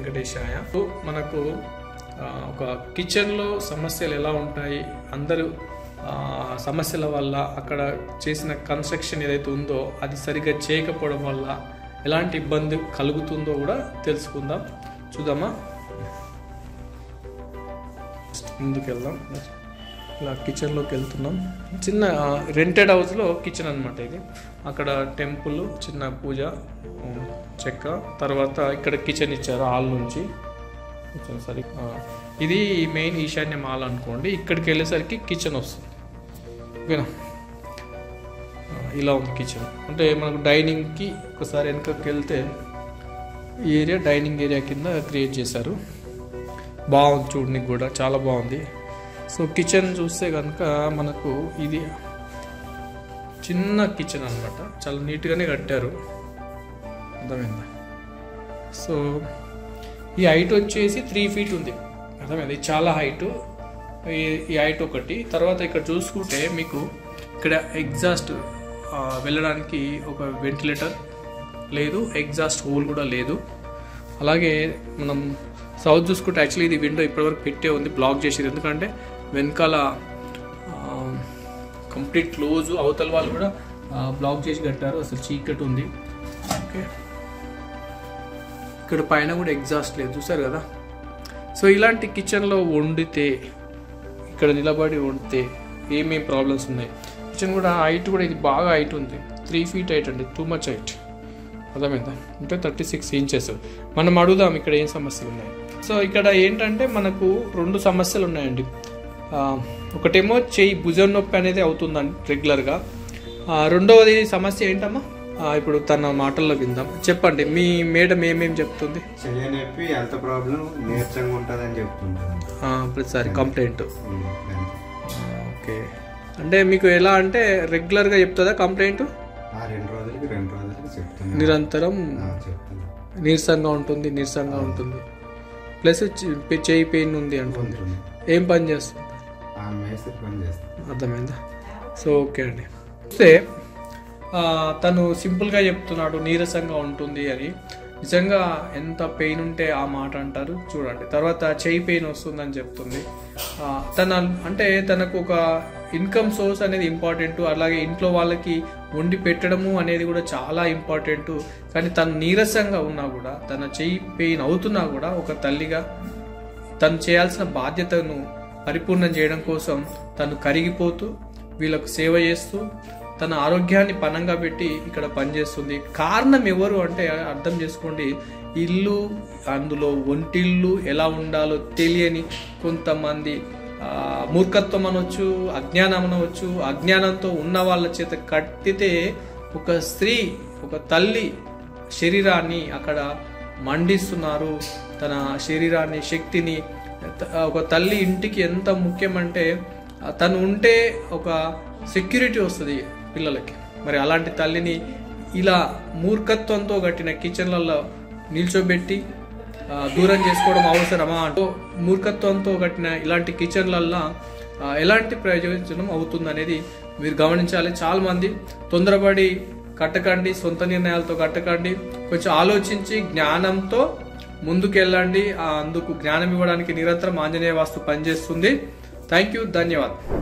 వెంకటేశాయ. మనకు ఒక కిచెన్లో సమస్యలు ఎలా ఉంటాయి, అందరూ సమస్యల వల్ల అక్కడ చేసిన కన్స్ట్రక్షన్ ఏదైతే ఉందో అది సరిగ్గా చేయకపోవడం వల్ల ఎలాంటి ఇబ్బంది కలుగుతుందో కూడా తెలుసుకుందాం. చూద్దామా? ముందుకు వెళ్దాం. ఇలా కిచెన్లోకి వెళ్తున్నాం. చిన్న రెంటెడ్ హౌస్లో కిచెన్ అనమాట ఇది. అక్కడ టెంపుల్, చిన్న పూజ చెక్క, తర్వాత ఇక్కడ కిచెన్ ఇచ్చారు హాల్ నుంచి. సరే, ఇది మెయిన్ ఈశాన్యం హాల్ అనుకోండి. ఇక్కడికి వెళ్ళేసరికి కిచెన్ వస్తుంది. ఓకేనా? ఇలా ఉంది కిచెన్. అంటే మనకు డైనింగ్కి ఒకసారి వెనకకి వెళ్తే ఈ ఏరియా డైనింగ్ ఏరియా కింద క్రియేట్ చేశారు. బాగుంది, చూడడానికి కూడా చాలా బాగుంది. సో కిచెన్ చూస్తే కనుక మనకు ఇది చిన్న కిచెన్ అనమాట. చాలా నీట్గానే కట్టారు. అర్థమైందా? సో ఈ హైట్ వచ్చేసి 3 feet ఉంది. అర్థమైంది? చాలా హైటు. ఈ హైట్ ఒకటి. తర్వాత ఇక్కడ చూసుకుంటే మీకు ఇక్కడ ఎగ్జాస్ట్ వెళ్ళడానికి ఒక వెంటిలేటర్ లేదు, ఎగ్జాస్ట్ హోల్ కూడా లేదు. అలాగే మనం సౌత్ చూసుకుంటే యాక్చువల్లీ ఇది విండో ఇప్పటివరకు పెట్టే ఉంది, బ్లాక్ చేసేది. ఎందుకంటే వెనకాల కంప్లీట్ క్లోజ్, అవతల వాళ్ళు కూడా బ్లాక్ చేసి కట్టారు. అసలు చీకటి ఉంది. ఓకే, ఇక్కడ పైన కూడా ఎగ్జాస్ట్ లేదు, చూసారు కదా. సో ఇలాంటి కిచెన్లో వండితే, ఇక్కడ నిలబడి వండితే ఏమేమి ప్రాబ్లమ్స్ ఉన్నాయి. కిచెన్ కూడా హైట్ కూడా ఇది బాగా హైట్ ఉంది. 3 feet హైట్ అండి, టూ మచ్ హైట్. అర్థమైందా? అంటే 36 inches. మనం అడుగుదాం ఇక్కడ ఏం సమస్యలు ఉన్నాయి. సో ఇక్కడ ఏంటంటే మనకు 2 సమస్యలు ఉన్నాయండి. ఒకటేమో చెయ్యి భుజం నొప్పి అనేది అవుతుందండి రెగ్యులర్గా. రెండవది సమస్య ఏంటమ్మా? ఇప్పుడు తన మాటల్లో విందాం. చెప్పండి, మీ మేడం ఏమేమి చెప్తుంది? చెయ్యనొప్పి, హెల్త్ ప్రాబ్లం, నీరసంగా ఉంటుందని చెప్తుంది ప్రతిసారి కంప్లైంట్. ఓకే, అంటే మీకు ఎలా అంటే రెగ్యులర్గా చెప్తుందా కంప్లైంట్? 2 రోజులకి చెప్తాను. నిరంతరం నీరసంగా ఉంటుంది. ప్లస్ చెయ్యి పెయిన్ ఉంది అంటుంది. ఏం పని చేస్తుంది? అర్థమైందా? సో ఓకే అండి. చూస్తే తను సింపుల్గా చెప్తున్నాడు నీరసంగా ఉంటుంది అని. నిజంగా ఎంత పెయిన్ ఉంటే ఆ మాట అంటారు చూడండి. తర్వాత చెయ్యి పెయిన్ వస్తుందని చెప్తుంది. తనకు ఒక ఇన్కమ్ సోర్స్ అనేది ఇంపార్టెంట్. అలాగే ఇంట్లో వాళ్ళకి వండి పెట్టడము అనేది కూడా చాలా ఇంపార్టెంట్. కానీ తను నీరసంగా ఉన్నా కూడా, తన చెయ్యి పెయిన్ అవుతున్నా కూడా, ఒక తల్లిగా తను చేయాల్సిన బాధ్యతను పరిపూర్ణం చేయడం కోసం తను కరిగిపోతూ వీళ్ళకు సేవ చేస్తూ తన ఆరోగ్యాన్ని పణంగా పెట్టి ఇక్కడ పనిచేస్తుంది. కారణం ఎవరు అంటే అర్థం చేసుకోండి, ఇల్లు, అందులో వంటిల్లు ఎలా ఉండాలో తెలియని కొంతమంది మూర్ఖత్వం అనవచ్చు, అజ్ఞానం అనవచ్చు. అజ్ఞానంతో ఉన్న వాళ్ళ చేత కట్టితే ఒక స్త్రీ, ఒక తల్లి శరీరాన్ని అక్కడ మండిస్తున్నారు. తన శరీరాన్ని, శక్తిని. ఒక తల్లి ఇంటికి ఎంత ముఖ్యమంటే తను ఉంటే ఒక సెక్యూరిటీ వస్తుంది పిల్లలకి. మరి అలాంటి తల్లిని ఇలా మూర్ఖత్వంతో కట్టిన కిచెన్లలో నిల్చోబెట్టి దూరం చేసుకోవడం అవసరమా? అంటూ మూర్ఖత్వంతో కట్టిన ఇలాంటి కిచెన్లల్లో ఎలాంటి ప్రయోజనం అవుతుంది అనేది మీరు గమనించాలి. చాలా మంది తొందరపడి కట్టకండి, సొంత నిర్ణయాలతో కట్టకండి. కొంచెం ఆలోచించి జ్ఞానంతో ముందుకెళ్ళండి. అందుకు జ్ఞానం ఇవ్వడానికి నిరంతరం ఆంజనేయ వాస్తు పనిచేస్తుంది. థ్యాంక్ యూ, ధన్యవాదాలు.